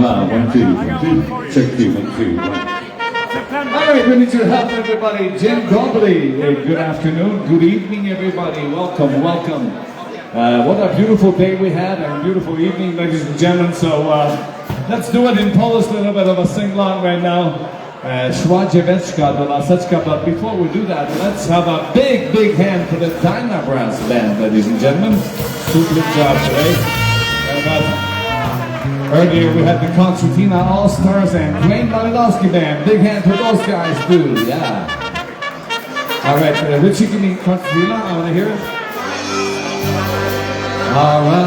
1, 2, 1, 2. Check 2, 1, 2, 1. All right, we need your help, everybody. Jim Gobley. Good afternoon, good evening, everybody. Welcome, welcome. What a beautiful day we had and a beautiful evening, ladies and gentlemen. So let's do it in Polish, a little bit of a sing-along right now. Szła dzieweczka do laseczka, but before we do that, let's have a big, big hand for the Dyna Brass Band, ladies and gentlemen. Super job today. Earlier we had the Concertina All-Stars and Dwayne Malinowski Band. Big hand for those guys too, yeah. All right, Richie, give me Concertina, I want to hear it. All right.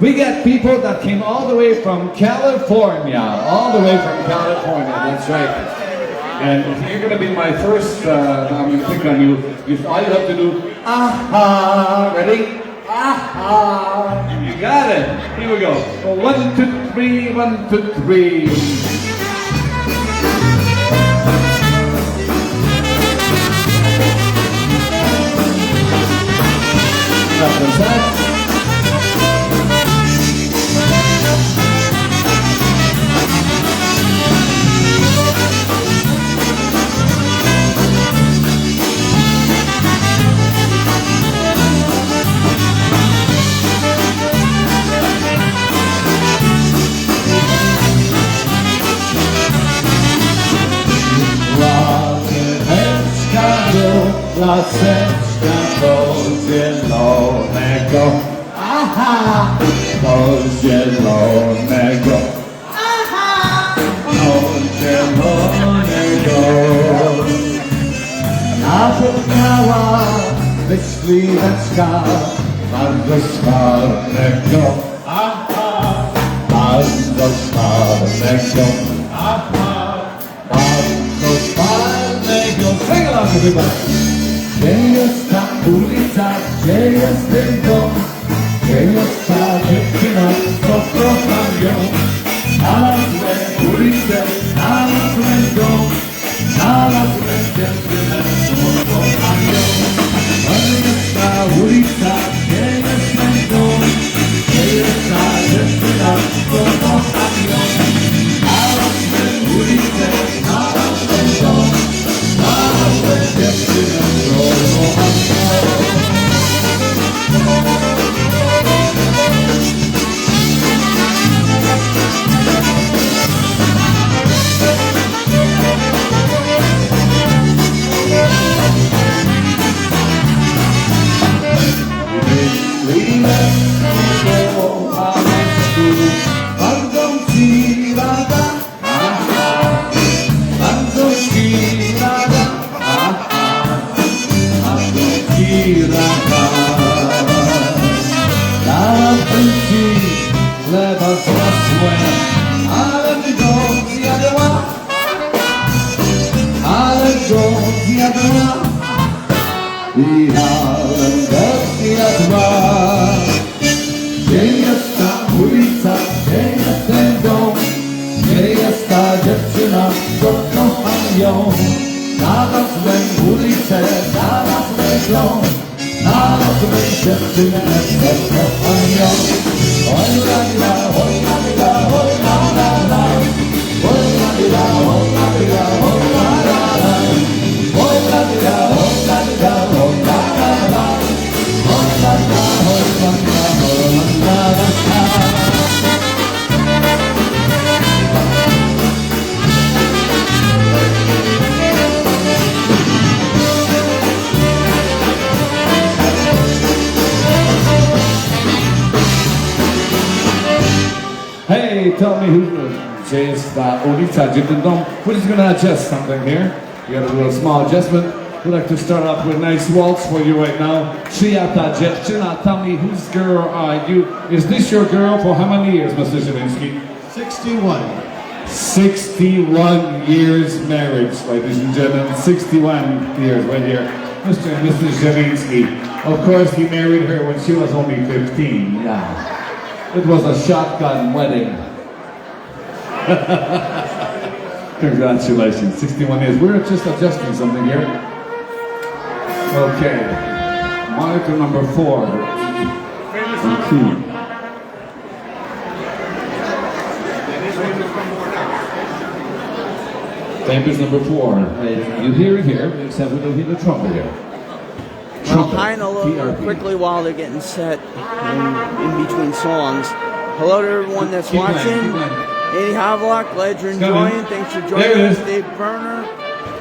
We got people that came all the way from California, that's right. And you're going to be my first, I'm going to pick on you. All you have to do, aha, ready? Aha. You got it. Here we go. 1, 2, 3, 1, 2, 3. That's that. Laseczka do zielonego, aha, do zielonego, aha, do zielonego. Napomniała myśliweczka bardzo smarnego, aha, bardzo smarnego, aha, bardzo smarnego. Sing along, everybody. Gdzie jest ta ulica, gdzie jest ten dom, gdzie jest ta dziewczyna, co kocham ją. Znalazłem ulicę, znalazłem dom, znalazłem dziewczynę, co kocham ją. Gdzie jest ta ulica, gdzie jest ten dom, gdzie jest ta dziewczyna, co kocham ją. Znalazłem ulicę, znalazłem dom, znalazłem dziewczynę, co kocham ją. Chleba zrosłem, ale go zjadła, i ale go zjadła. Gdzie jest ta ulica, gdzie jest ten dom, gdzie jest ta dziewczyna, co kocham ją. Znalazłem ulicę, znalazłem dom, znalazłem dziewczynę, co kocham ją. Oj la la, oj la la, oj la la la, oj la la, oj la la, oj la la la, oj la la, oj la la, oj la la la, oj la la, oj la la, oj la la. Hey, tell me gdzie jest ta ulica, gdzie ten dom. We're just going to adjust something here. We got a little small adjustment. We'd like to start off with a nice waltz for you right now. Czyja ta dziewczyna? Tell me, whose girl are you? Is this your girl for how many years, Mr. Zielinski? 61. 61 years marriage, ladies and gentlemen. 61 years right here. Mr. and Mrs. Zielinski. Of course, he married her when she was only 15. Yeah. It was a shotgun wedding. Congratulations, 61 years. We're just adjusting something here. Okay. Monitor number 4. Okay. Campus number 4. You hear it here, except we don't hear the trumpet here. Well, hi and hello quickly while they're getting set in between songs. Hello to everyone that's watching. Eddie Havelock, glad you're enjoying. Thanks for joining us. Dave Berner,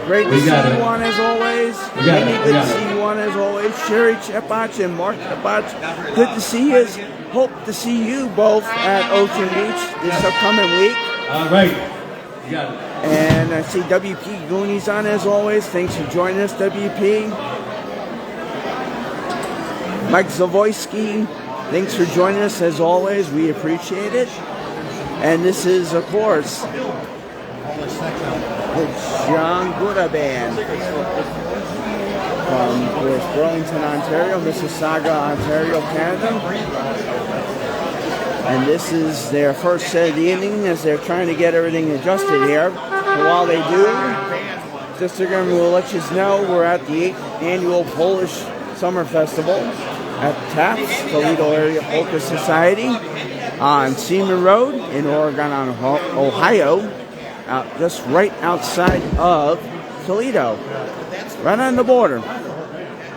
great to see you on as always. Amy, good to see you on as always. Sherry Chepach and Mark Chepach, good to see you. Hope to see you both at Ocean Beach this upcoming week. All right. You got it. And I see WP Goonies on as always. Thanks for joining us, WP. Mike Zavoyski, thanks for joining us as always. We appreciate it. And this is, of course, the John Gora Band from Burlington, Ontario, Mississauga, Ontario, Canada. And this is their first set of the evening as they're trying to get everything adjusted here. And while they do, just again, we'll let you know we're at the 8th annual Polish Summer Festival at TAPS, Toledo Area Polka Society, on Seaman Road in Oregon, Ohio, just right outside of Toledo, right on the border.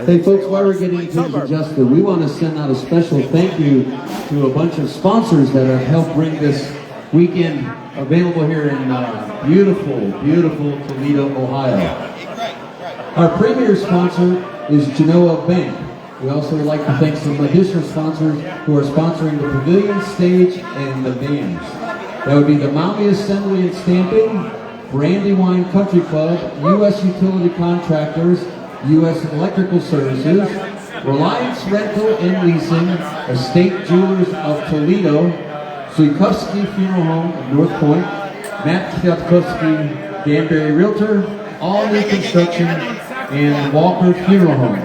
Hey folks, while we're getting things adjusted, we want to send out a special thank you to a bunch of sponsors that have helped bring this weekend available here in beautiful, beautiful Toledo, Ohio. Our premier sponsor is Genoa Bank. We also would like to thank some additional sponsors who are sponsoring the pavilion, stage, and the bands. That would be the Maui Assembly and Stamping, Brandywine Country Club, U.S. Utility Contractors, U.S. Electrical Services, Reliance Rental and Leasing, Estate Jewelers of Toledo, Suikowski Funeral Home of North Point, Matt Kwiatkowski, Danbury Realtor, All New Construction, and Walker Funeral Home.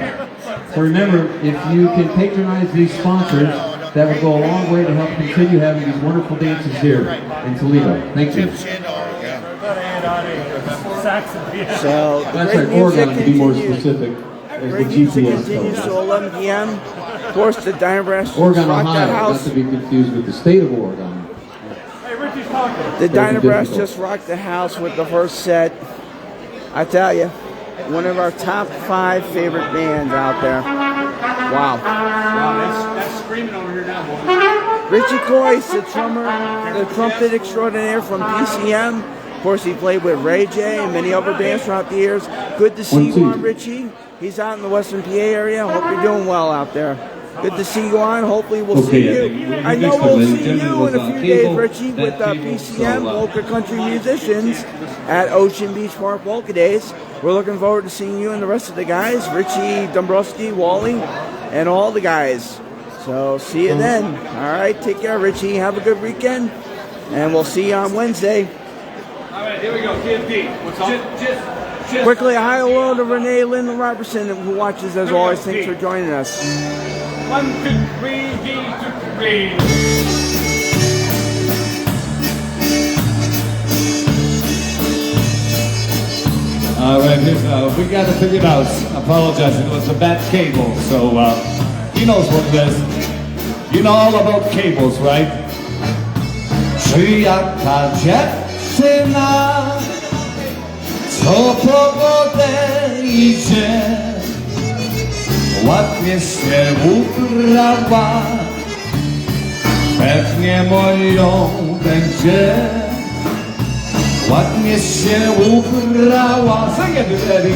So remember, if you can patronize these sponsors, that will go a long way to help continue having these wonderful dances here in Toledo. Thank you. So that's right, Oregon to be more specific. Great music continues to 11 p.m. Of course, the Diner Brass Oregon, rocked Ohio, the house. not to be confused with the state of Oregon. The Diner Brass just rocked the house with the first set. I tell you, one of our top 5 favorite bands out there. Wow. Wow, that's screaming over here now, boy. Richie Coyce, the drummer, the trumpet extraordinaire from PCM. Of course, he played with Ray J and many other bands throughout the years. Good to see you on, Richie. He's out in the Western PA area. Hope you're doing well out there. Good to see you on. Hopefully we'll see you. I know we'll see you in a few days, Richie, with PCM, Polka Country Musicians at Ocean Beach Park Polka Days. We're looking forward to seeing you and the rest of the guys, Richie, Dombrowski, Wally, and all the guys. So see you then. All right, take care, Richie. Have a good weekend, and we'll see you on Wednesday. All right, here we go. TFD. What's up? Quickly, hi, hello to Renee Lynn Robertson, who watches as always. Thanks for joining us. 1, 2, 3, D, 2, 3. All right, here's, we got to figure it out. I apologize, it was a bad cable, so he knows what it is. You know all about cables, right? Przyjaka dziewczyna, co po wodę idzie, ładnie się ubrała, pewnie moją będzie. Ładnie się ubrała, sing it, Eddie.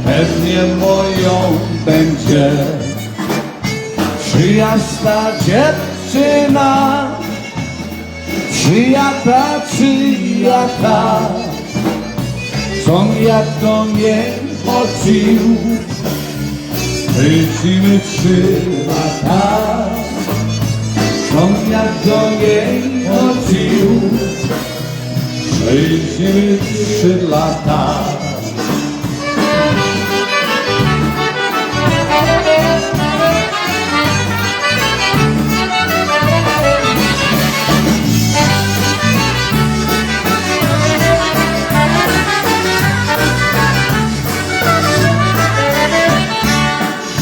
Pewnie moją będzie. Czyja ta dziewczyna, czyja ta, co ja do niej chodził, lecimy 3 lata, co ja do niej chodził. Lecimy 3 lata.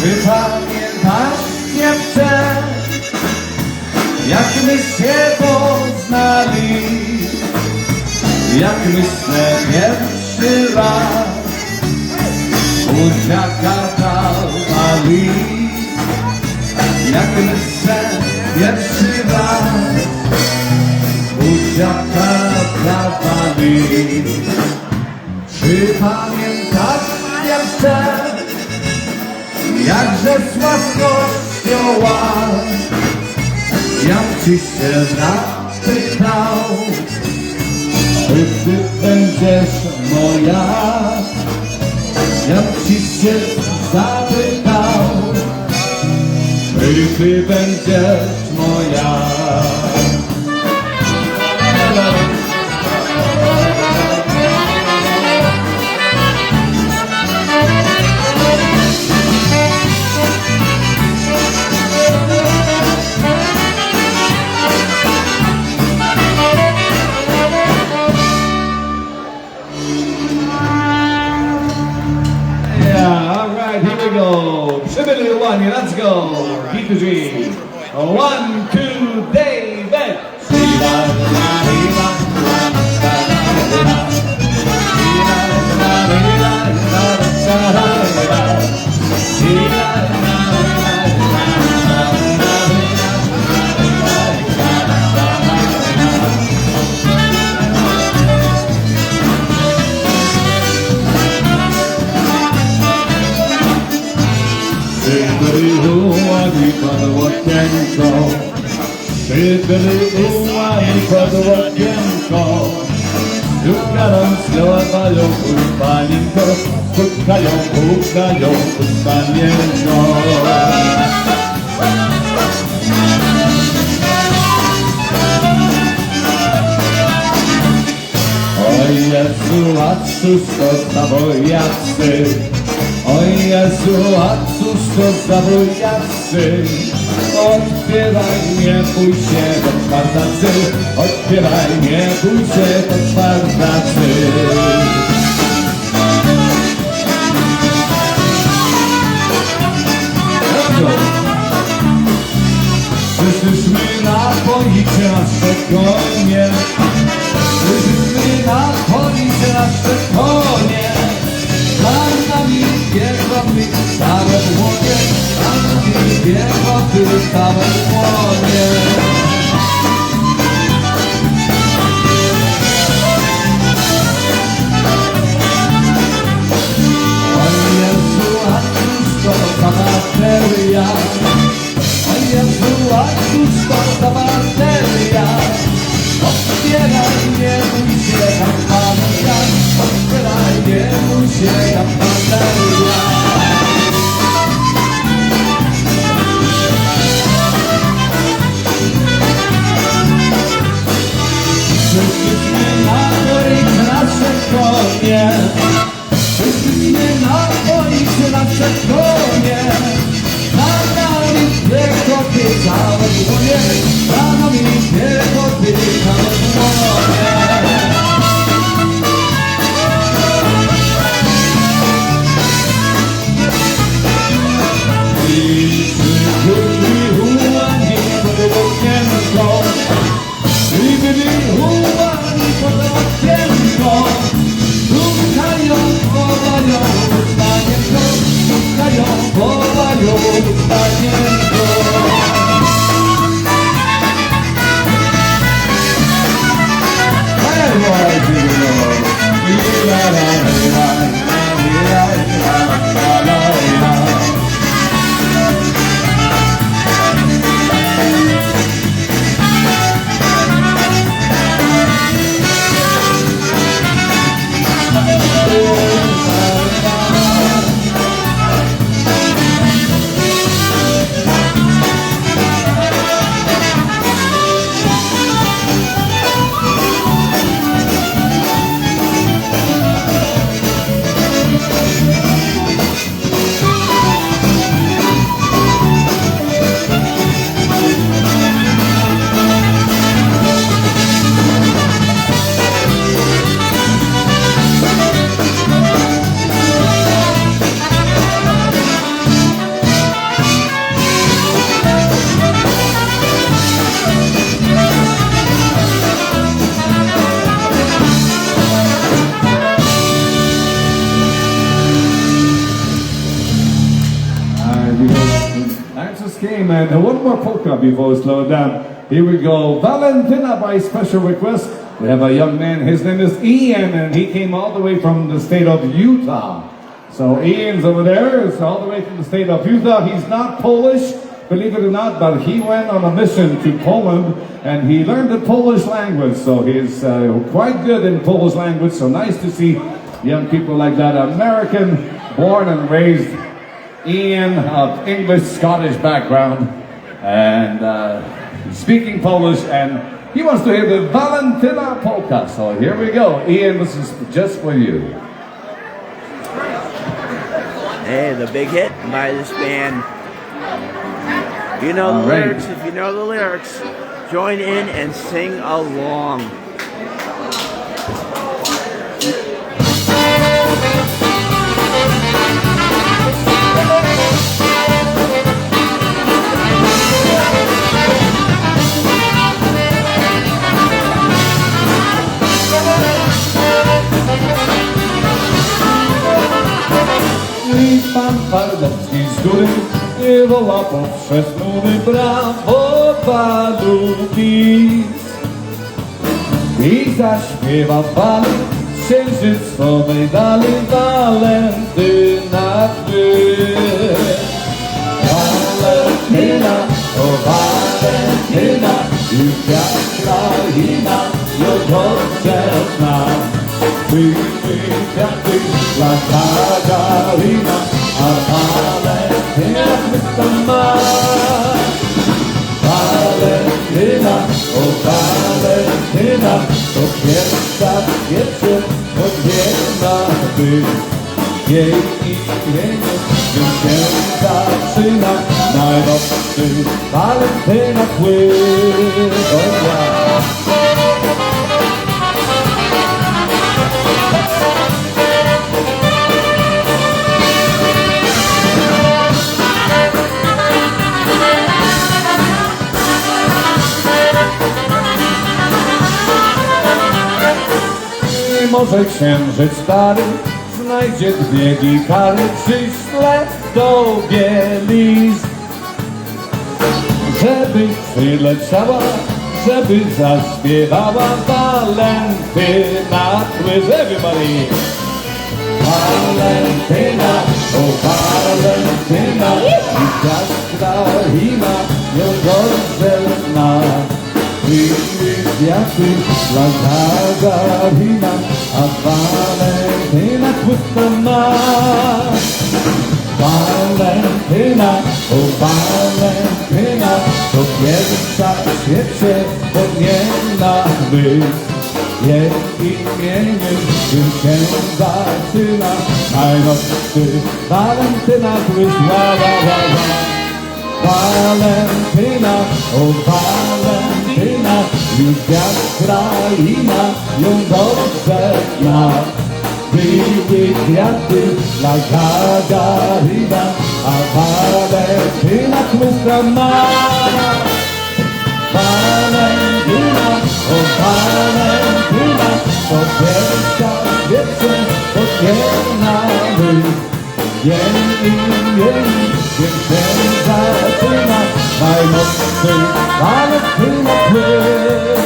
Czy pamiętasz, dziewczę, jak my się poznali? Jak myślę pierwszy raz buziaka dawali. Jak myślę pierwszy raz buziaka dawali. Czy pamiętasz jeszcze, jakże słodkością łask? Jak ci się zapytał, czy ty będziesz moja? Jak ci się zapytał, czy ty będziesz moja? Przybyli uwagi, let's go! D2G. 1, 2, David! Przybyli uwagi pod łokienko, przybyli uwagi pod łokienko. Stukają, śpiewają, panienko, pukają, panienko. O Jezu, a cóż to za wojacy? O Jezu, a cóż to za wojacy? Odbieraj, nie bój się, to twardacy. Odbieraj, nie bój się, to twardacy. Przyszliśmy napoić nasze konie. Przyszliśmy napoić nasze konie. Za nami biegłoby całe dłonie, za nami biegłoby całe dłonie. O Jezu, a cóż to za materia? O Jezu, a cóż to za materia? Otwieraj, nie bój się, tam Maria. Otwieraj, nie bój się, tam Maria. Przyszliśmy napoić nasze konie. Przyszliśmy napoić nasze konie. Za nami biegłoby całe dłonie. Za nami biegłoby całe dłonie. I przybyli ułani pod okienko. Przybyli ułani pod okienko. Pukają, wołają, panienko. Pukają, wołają, panienko. and one more polka before we slow it down. Here we go. Valentina by special request. We have a young man, his name is Ian, and he came all the way from the state of Utah. So Ian's over there, is all the way from the state of Utah. He's not Polish, believe it or not, but he went on a mission to Poland, and he learned the Polish language, so he's quite good in Polish language, so nice to see young people like that. American, born and raised, Ian of English, Scottish background, and speaking Polish, and he wants to hear the Valentina polka. So here we go. Ian, this is just for you. Hey, the big hit by this band. You know the lyrics. If you know the lyrics, join in and sing along. I pan Parlecki z góry nie woła poprzez mury brawo Walubis. I zaśpiewa pan księżycowej dali Walentyna Walentyna, o Walentyna, już jak kraina ją dobrze zna. Kwiaty dla Katarina, a Walentyna chwyta ma. Walentyna, o Walentyna, to pierwsza wieczór odwiedna by. Jej imieniu się zaczyna najnowszy Walentyna pływ. Może księżyc stary znajdzie dwie gitary, przyśle tobie list, żeby przyleciała, żeby zaśpiewała Walentyna. With everybody. Walentyna, o Walentyna, i kraina ją dobrze zna. Kwiaty dla Katarina, a Walentyna chwyta ma. Walentyna, o Walentyna, to pierwsza w świecie odmienna by. Jej imieniem tym się zaczyna najnowszy Walentyna pływ. Walentyna, o Walentyna, już jak kraina ją dobrze zna. Były kwiaty dla Katarina, a Walentyna chłyska ma. Walentyna, o Walentyna, to pierwsza wieczór odmienna by. Jej imieniu się zaczyna najnowszy Walentyna pływ.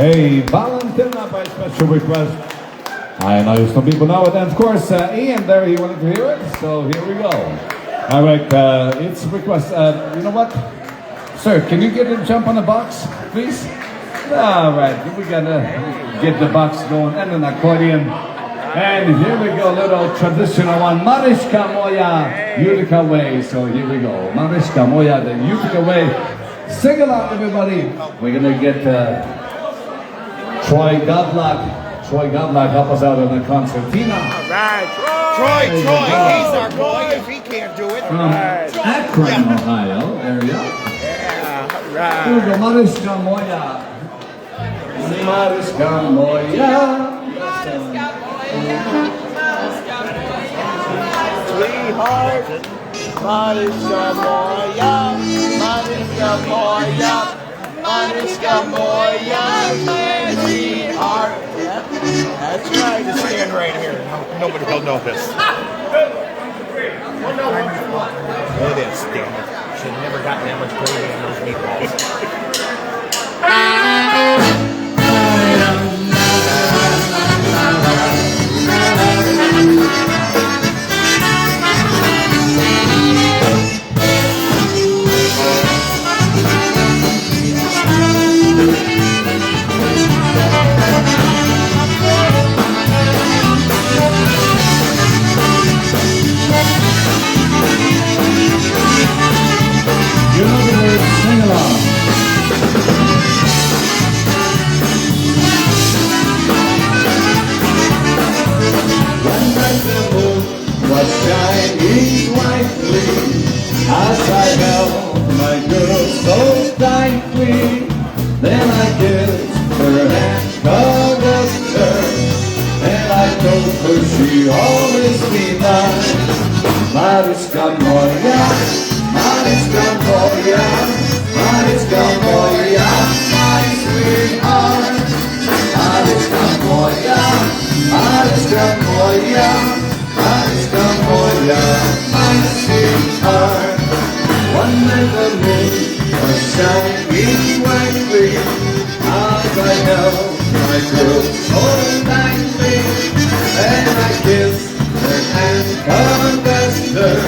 Hey, Valentina by special request. I know some people know it, and of course, Ian there, he wanted to hear it, so here we go. All right, it's a request. You know what? Sir, can you get a jump on the box, please? All right, we gotta get the box going, and an accordion. And here we go, a little traditional one. Maryśka moja, Utica way. So here we go. Maryśka moja, the Utica way. Sing along, everybody. We're gonna get Troy Godlock Troy Gumlock help us out on the concertina. All right, Troy, he's our boy if he can't do it. From Akron, Ohio area. Yeah, all right. Hugo Mariska Moya. Mariska Moya. Sweetheart, Mariska Moya, Mariska Moya, Mariska Moya, sweetheart. Yep, that's right. Just stand right here. Nobody will know this. It is, damn it. Should have never gotten that much gravy on those meatballs. You know the words, sing along. One night the moon was shining brightly as I held my girl so tightly. Then I kissed her and caressed her, and I told her she always be mine. Mariska Moja, Mariska Moja, Mariska Moja, my sweetheart. Mariska Moja, Mariska Moja, Mariska Moja, my sweetheart. One night the moon was shining brightly as I held my girl so tightly, and I kissed her and caressed her.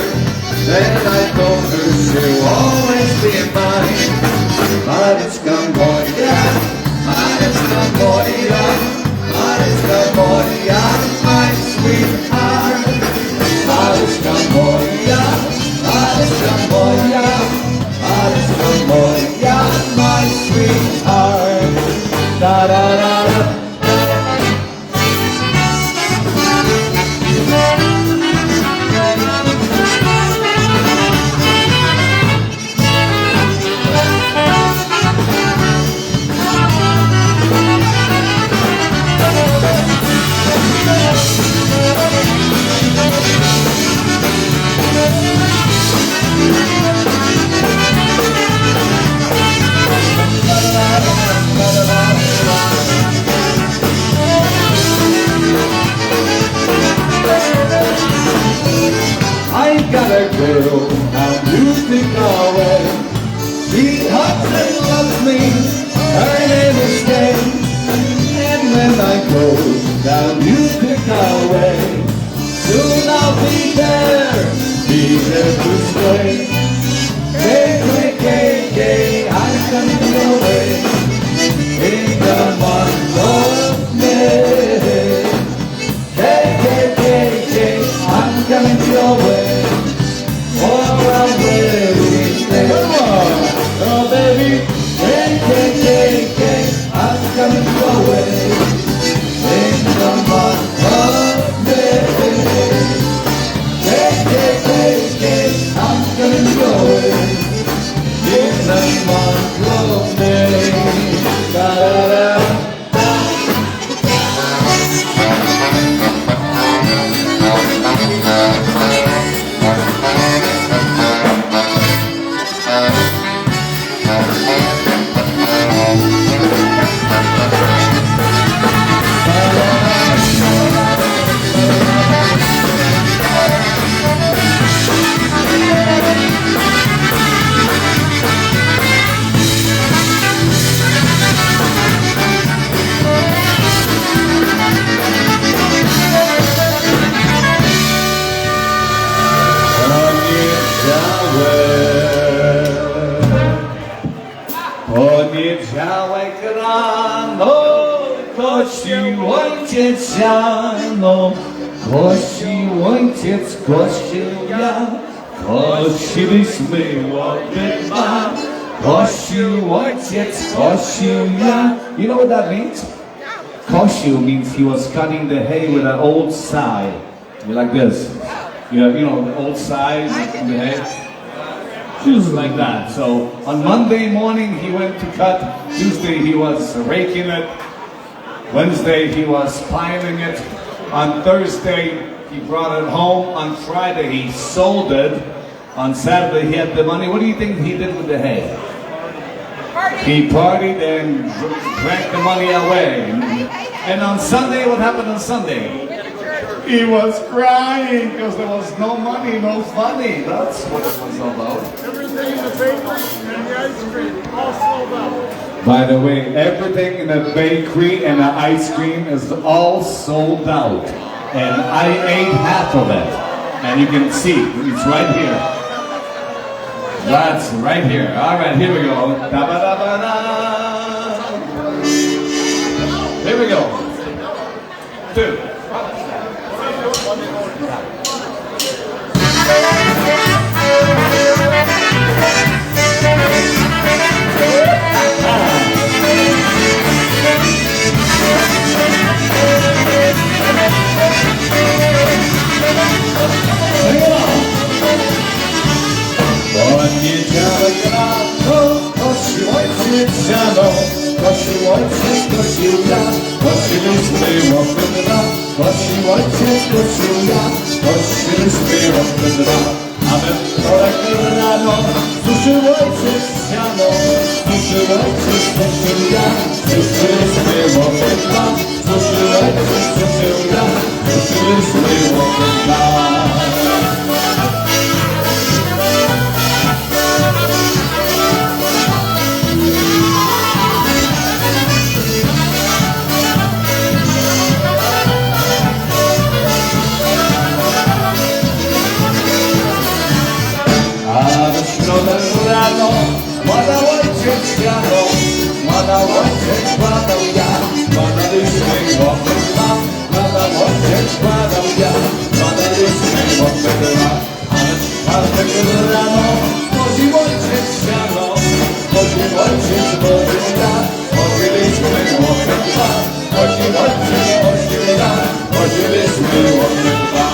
Then I told her she'll always be mine. Mariska Moja, Mariska Moja, Mariska Moja, my sweetheart. Mariska Moja, Mariska Moja, Mariska Moja, my sweetheart. Da da da da. I got a girl, how beautiful way. She hugs and loves me, her name is Kay. And when I go down beautiful way, soon I'll be there to stay. Kay, Kay, Kay, Kay, I'm coming your way in the month of May. Kay, Kay, Kay, Kay, I'm coming your way. Oh, I'm ready to stay. Come on, oh baby. Kay, Kay, Kay, Kay, I'm coming your way in the month of May. Kay, Kay, Kay, Kay, I'm coming your way in the month of May. Da-da-da. Poniedziałek rano, kościół ojciec siano, kościół ojciec, kościół ja, kościliśmy łodyma, kościół ojciec, kościół ja. You know what that means? Koshu means he was cutting the hay with an old scythe. Like this. You know, the old scythe in the hay. Just like that. So on Monday morning he went to cut. Tuesday he was raking it. Wednesday he was piling it. On Thursday he brought it home. On Friday he sold it. On Saturday he had the money. What do you think he did with the hay? He partied and drank the money away. And on Sunday, what happened on Sunday? He was crying because there was no money, no funny. That's what it was all about. Everything in the bakery and the ice cream, all sold out. By the way, everything in the bakery and the ice cream is all sold out. And I ate half of it. And you can see, it's right here. That's right here. All right, here we go. Da-ba-da-ba-da. Here we go. 2. Kosił ojciec, kosił ja, kosiliśmy łopy dwa. Kosił ojciec, kosił ja, kosiliśmy łopy dwa. A we wtorek rano suszył ojciec siano, suszył ojciec, kosił ja, suszyliśmy łopy dwa. Suszył ojciec, suszył ja, suszyliśmy łopy dwa. Rano składał ojciec siano, składał ojciec, składał ja, składaliśmy łopy dwa. Składał ojciec, składał ja, składaliśmy łopy dwa. Ale w czwartek rano złożył ojciec siano, złożył ojciec, złożył ja, złożyliśmy łopy dwa. Złożył ojciec, złożył ja, złożyliśmy łopy dwa.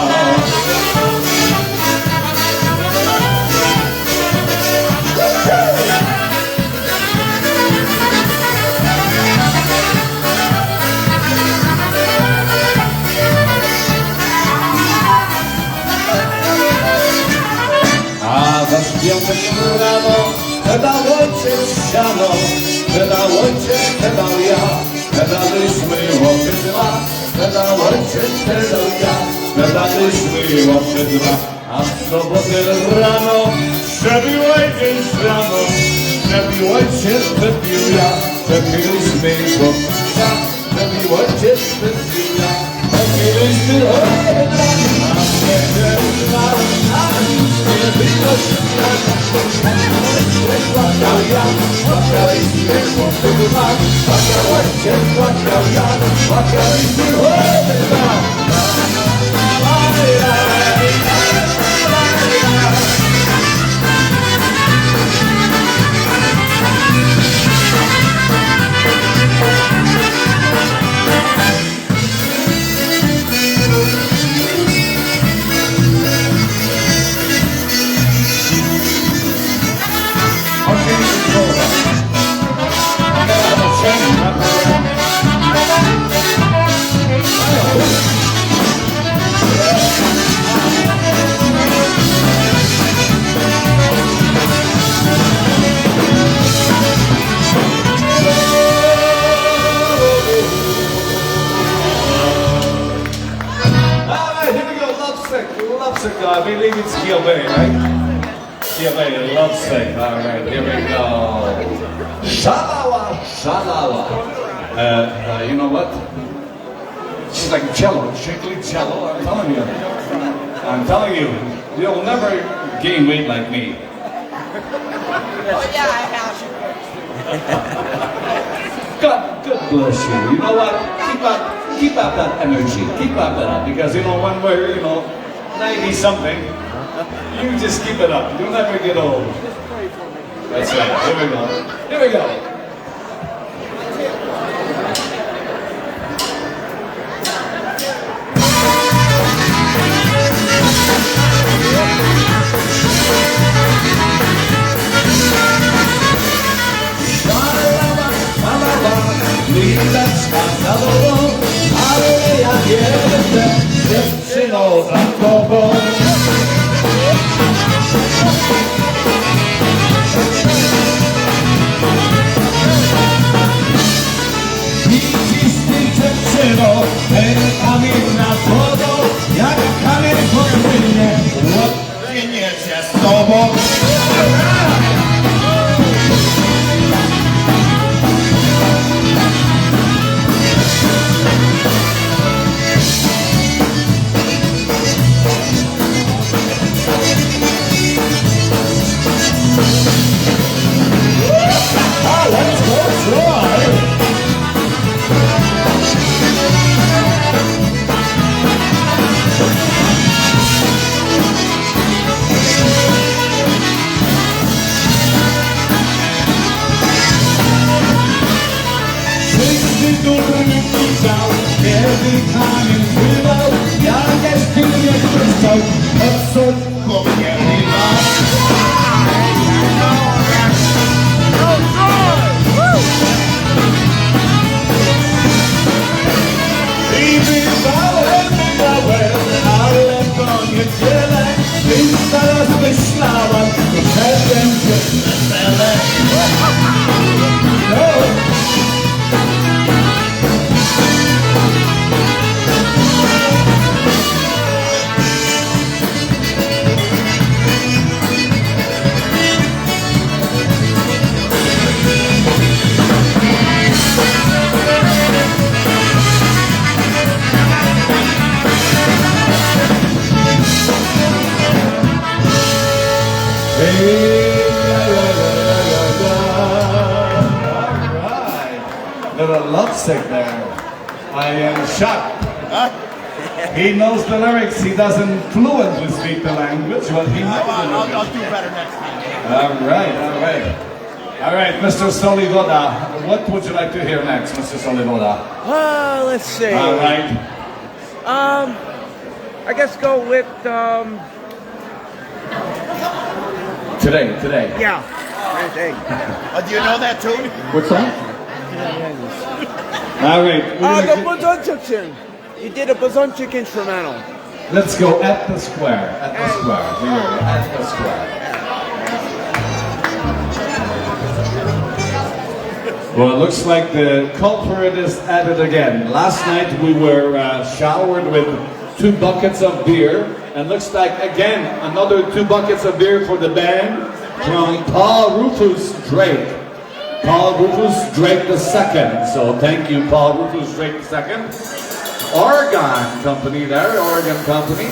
Piątek rano pedał ojciec siano, pedał ojciec, pedał ja, pedaliśmy łopy dwa. Pedał ojciec, pedał ja, pedaliśmy łopy dwa. A w sobotę rano przebił ojciec rano, przebił ojciec, przebił ja, przepiliśmy łopy dwa. Przebił ojciec, przebił ja, przepiliśmy łopy dwa. A w niedzielę składał ja, składaliśmy łopy dwa. Składał ojciec, składał ja, składaliśmy łopy dwa. I believe it's Kielbe, right? Kielbe, lovesick. All right, here we go. Shalawa, shalawa. You know what? She's like jello, shakily jello. I'm telling you. I'm telling you, you'll never gain weight like me. Oh yeah, I have. God bless you. You know what? Keep up that energy. Keep up that, because you know when we're 90 something, you just keep it up. You'll never get old. That's right. Here we go. Here we go. mieszka za tobą, ale ja nie będę dziewczyną za tobą. Widzisz ty dziewczyno, ten kamień nad wodą, jak kamień podpłynie, odpłynie się z tobą. Let's go try! Wszyscy durni pisał, kiedy kamień pływał, jak jeszcze nie słyszał, od co mnie bywa. I bywałem, ale to niedzielę, więc zaraz myślałam, że będzie wesele. Little lovesick there. I am shocked. He knows the lyrics. He doesn't fluently speak the language, but he knows the lyrics. I'll do better next time. All right. All right, Mr. Solivoda, what would you like to hear next, Mr. Solivoda? Let's see. All right. I guess go with Today. yeah. Hey. Do you know that tune? What's that? All right. The Bazonchik. You did a Bazonchik instrumental. Let's go at the square. At the square. Here we go. At the square. Well, it looks like the culprit is at it again. Last night we were showered with 2 buckets of beer, and looks like again another 2 buckets of beer for the band from Paul Rufus Drake. Paul Rufus Drake II. So thank you, Paul Rufus Drake II. Oregon company there, Oregon company.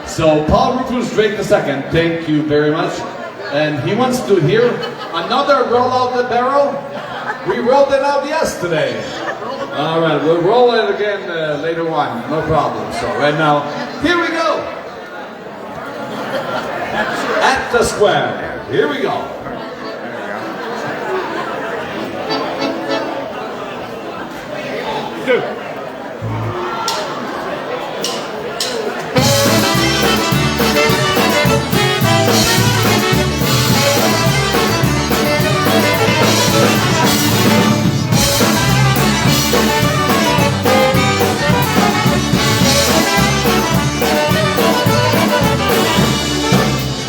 So Paul Rufus Drake II, thank you very much. And he wants to hear another roll out the barrel. We rolled it out yesterday. All right, we'll roll it again later on, no problem. So right now, here we go. At the square, here we go.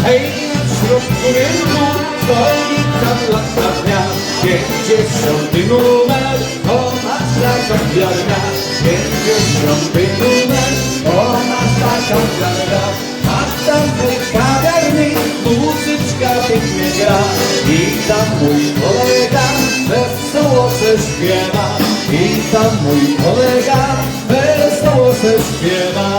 Hej, na środku rynku stoi tam latarnia, 50 numer, to nasza kawiarnia. 50 numer, to nasza kawiarnia. A tam w tej kawiarni muzyczka pięknie gra. I tam mój kolega wesoło se śpiewa. I tam mój kolega wesoło se śpiewa.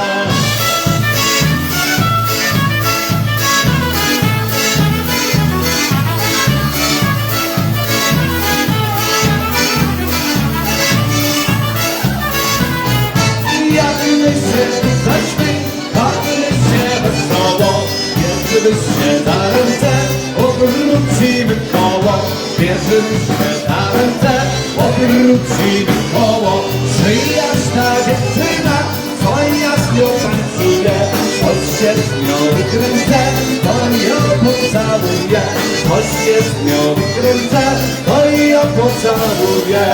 Bawmy się, bawmy się wesoło, bierzemy się za ręce, obrócimy koło. Bierzemy się za ręce, obrócimy koło. Przyjaźń ta dziewczyna, co ja z nią tańcuję, choć się z nią wykręcę, to ją pocałuję. Choć się z nią wykręcę, to ją pocałuję.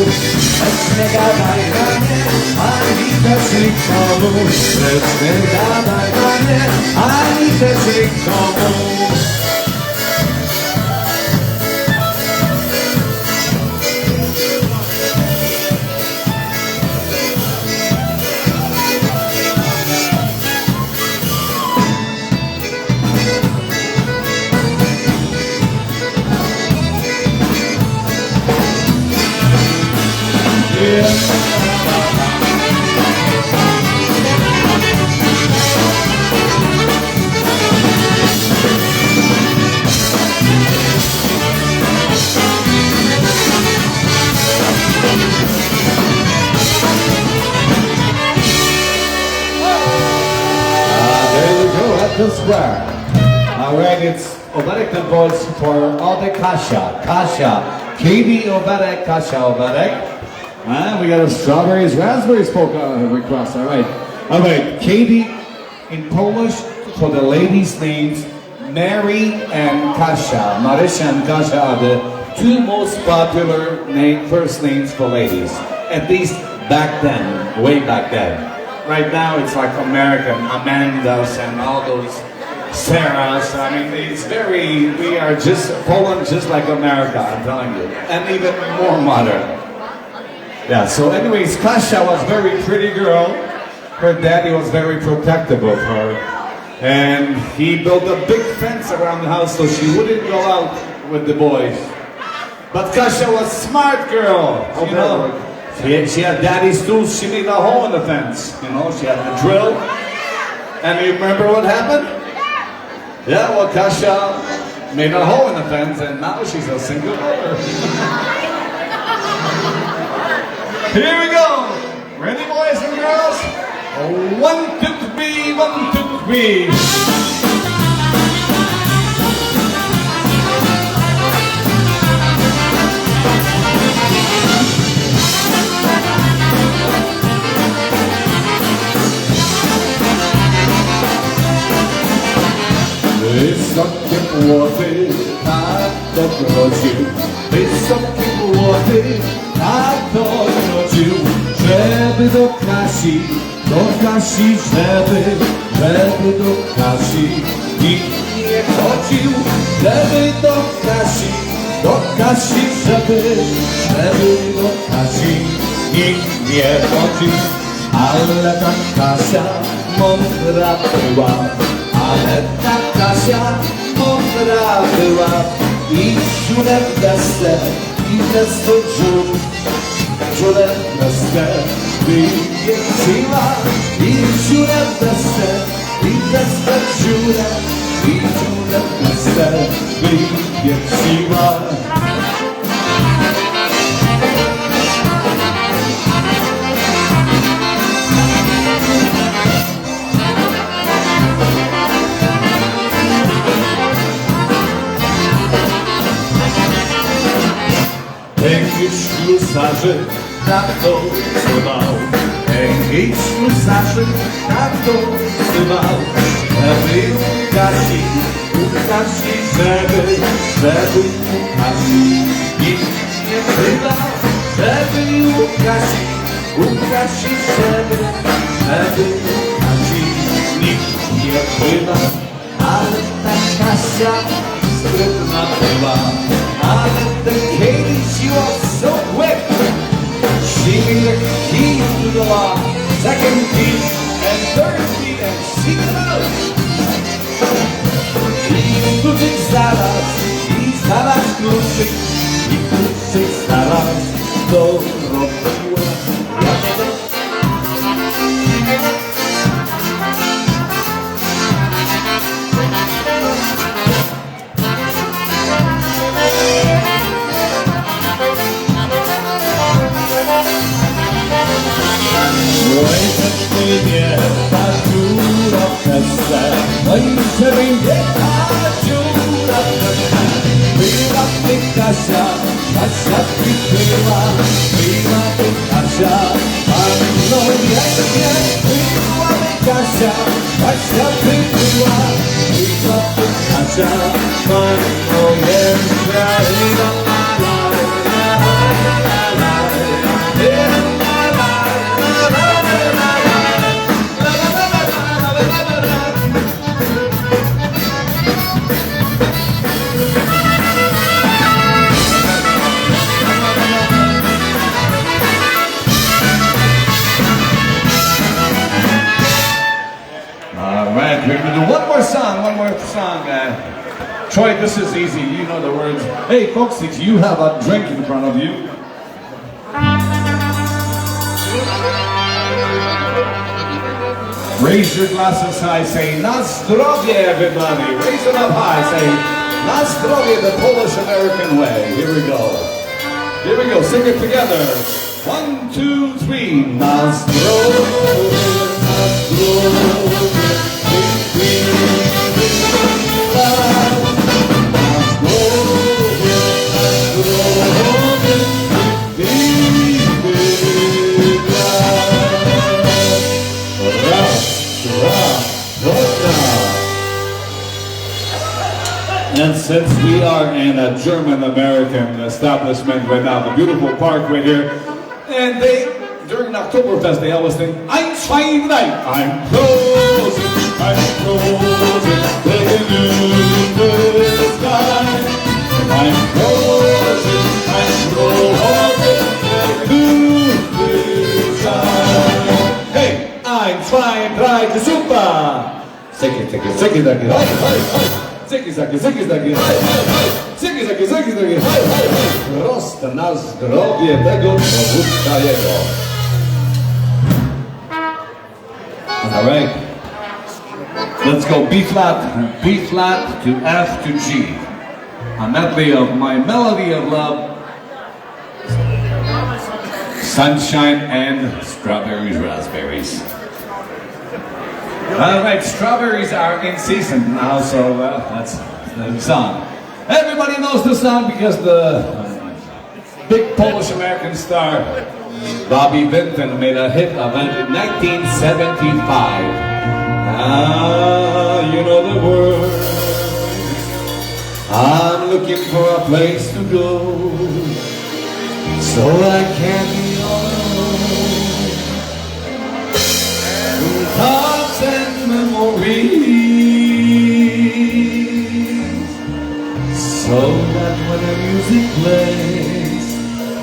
lecz nie gadaj na mnie, ani też nikomu. Lecz nie gadaj na mnie, ani też nikomu. The square. Alright, it's Oberek balls for all the Kasha. KB Oberek, Kasha Oberek. And we got a strawberries, raspberries polka request. Alright. KB in Polish for the ladies' names Mary and Kasia. Marysia and Kasia are the two most popular first names for ladies. At least back then, way back then. Right now it's like American Amandas and all those Sarahs. I mean, it's we are just Poland just like America, I'm telling you. And even more modern. Yeah, so anyways, Kasia was a very pretty girl. Her daddy was very protective of her. And he built a big fence around the house so she wouldn't go out with the boys. But Kasia was a smart girl, you know. She had daddy's tools, she made a hole in the fence, you know, she had the drill. And you remember what happened? Yeah, well, Kasia made a hole in the fence and now she's a single mother. Here we go! Ready, boys and girls? 1, 2, 3, 1, 2, 3. Wysokie młody, tak dogrodził. Wysokie młody, tak dogrodził. Żeby do Kasi, żeby do Kasi nikt nie chodził. Żeby do Kasi, żeby do Kasi nikt nie chodził. Ale ta Kasia mądra była. Ale ta Kasia mądra była i dziurę w desce, i deskę dziurę w deskę wywiesiła. I dziurę w desce, i deskę dziurę, i dziurę w desce wywiesiła. Ślusarzy tak to wzywał, ślusarzy tak to wzywał. Żeby u Kasi, żeby u Kasi nikt nie wydał. Żeby u Kasi, żeby u Kasi nikt nie wydał. Ale ta Kasia sprytna była, ale ten Katie, she was so quick. She made a key to the lock, second key and third key, and she got out. I kluczyk znalazł kluczyk, i kluczyk znalazł do robiła. Ta dziura w desce, no i żeby nie ta dziura w desce. Była ty Kasia, Kasia ty była ty Kasia, panno pięknie. Była ty Kasia, Kasia ty była ty Kasia, panno piękna. song. Troy, this is easy. You know the words. Hey, folks, if you have a drink in front of you, raise your glasses high, say, Na zdrowie, everybody. Raise them up high, say, Na zdrowie, the Polish-American way. Here we go. Here we go. Sing it together. 1, 2, 3. Na zdrowie, na zdrowie. And since we are in a German-American establishment right now, the beautiful park right here, and they, during Oktoberfest, they always think, I'm fine night, I'm frozen, taking in the sky. I'm frozen, taking the sky. Hey, I'm flying right to super. Ziki, ziki, ziki, ziki. Ziki, zaki, ziki, zaki, ziki, zaki, ziki, zaki, prosto na zdrowie tego dowódca jego. All right, let's go B flat to F to G. A medley of My Melody of Love, Sunshine and Strawberries, Raspberries. All right, strawberries are in season now, so that's the song. Everybody knows the song because the big Polish-American star Bobby Vinton made a hit of it in 1975. Ah, you know the words. I'm looking for a place to go, so I can't be alone. Thoughts and memories, so that when the music plays,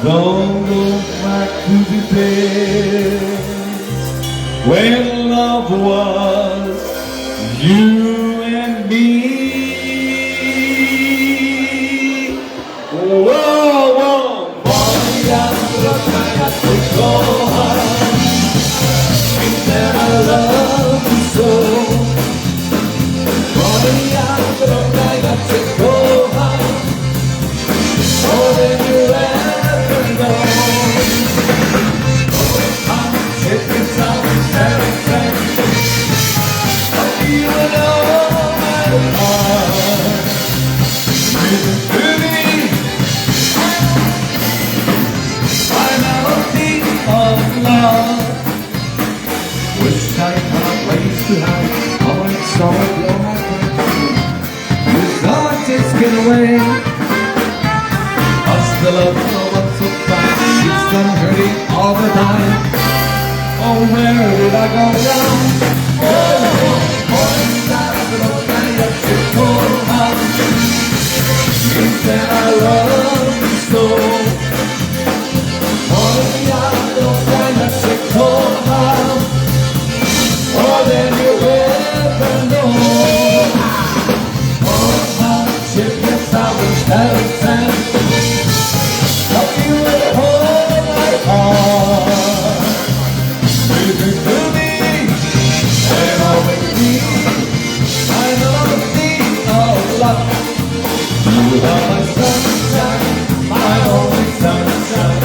don't go back to the days when love was you and me. Whoa, whoa, boy, I to go home. That I love you so. Boy, I got to go home more than you ever know. I'm taking some everything. You know my heart. Listen to me. My melody of love. Wish I had a place to hide all my sorrow, all my pain. This heart is getting away. I still love so much so fast. It's done hurting all the time. Oh, where did I go wrong? You said I love you so. More than you ever know. Oh, hardship, yes, I wish that it can. Love you with all my heart. Listen to me and always be. I know the thing of love. You are my sunshine, my only sunshine.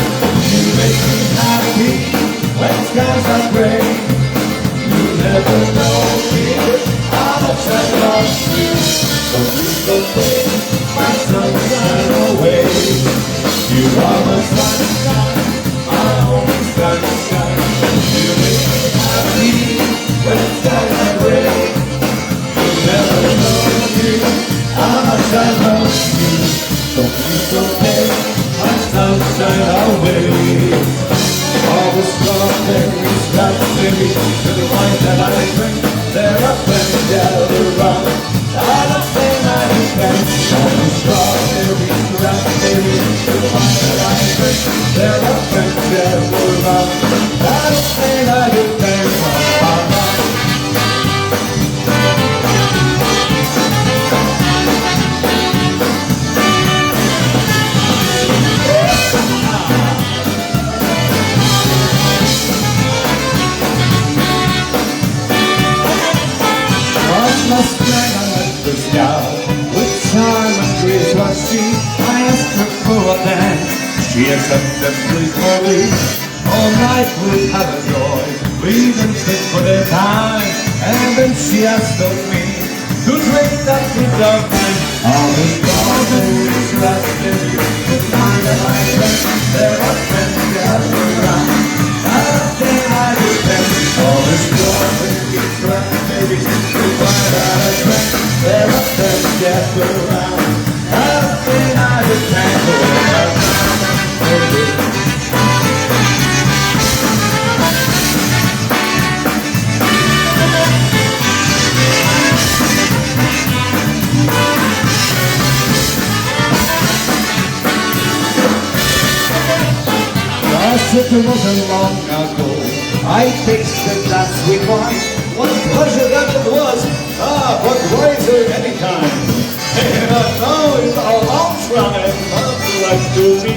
You make me happy when skies are gray. Never know, dear, how much I love you. So please don't take my sunshine away. You are my sunshine, my only sunshine. You make me happy when the skies are gray. You never know, dear, how much I love you. So please don't take my sunshine away. All the strawberries, raspberries, to the wine that I drink, they're up and gathered around. I don't think I can. All the strawberries, raspberries, to the wine that I drink, they're up and gathered around. I don't think I can. accept them gleefully. All night we have a joy, we danced for the time, and then she asked of me to drink that sweet love drink. All the strawberries raspberry, the time that I drank, there are friends gathered around. How can I repent? All the strawberries raspberries, the time that I drank, there are friends gathered around. How can I repent? It wasn't long ago I tasted that sweet wine. What a pleasure that it was! Ah, what wiser anytime! And now it's all on strong and not like to me.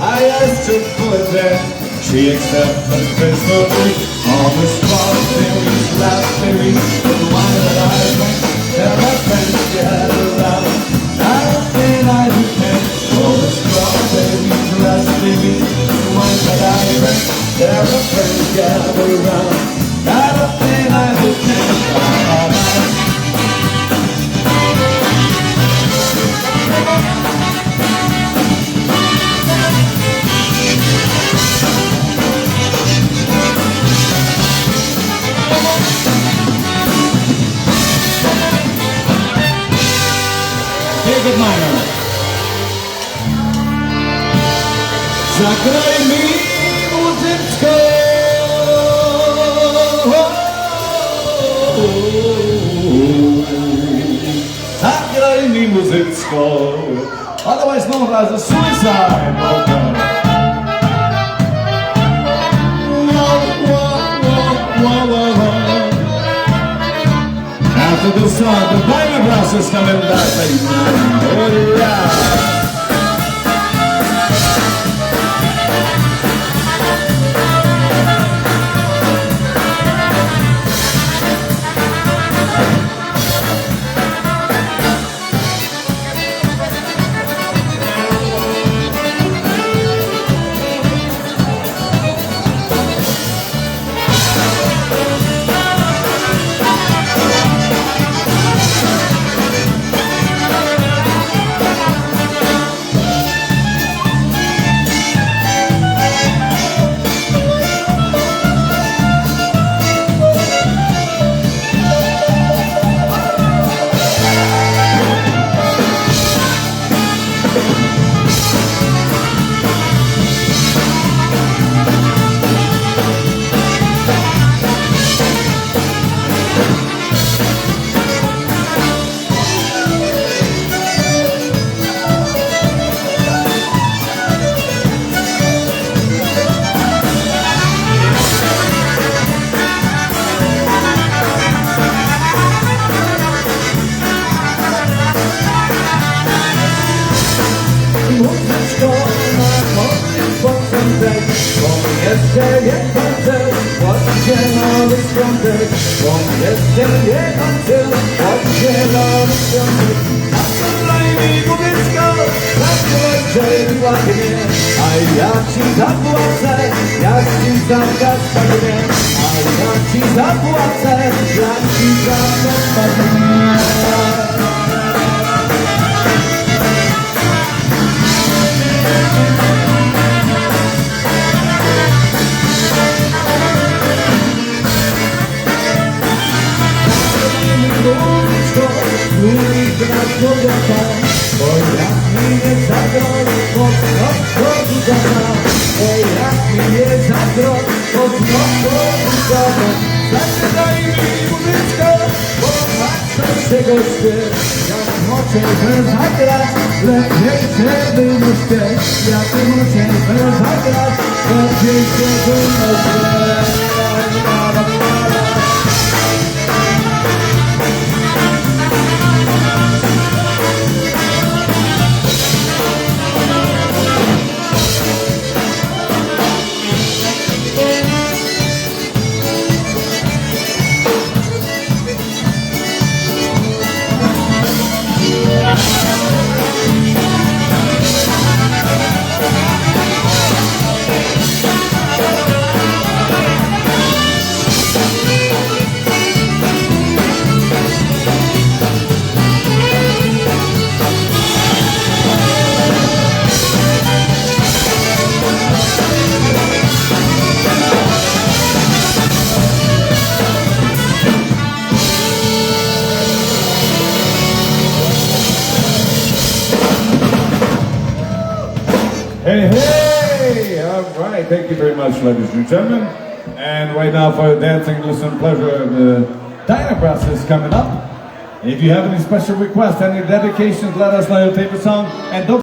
I asked her for it then, she accepted gracefully. All the strawberries, raspberries, the wine that I drank, there are friends gathered around. How can I repent? All the strawberries, raspberries, the wine that I drank, there are friends gathered around. How can I repent? David Minor. Zagraj mi muzyczko. Zagraj mi muzyczko. Otherwise known as a suicide polka. After the song, the Bible brass is coming back, ladies and gentlemen. Yeah. Thank you very much, ladies and gentlemen. And right now for the dancing, listen, pleasure, the Dynabrass is coming up. If you have any special requests, any dedications, let us know your favorite song. And don't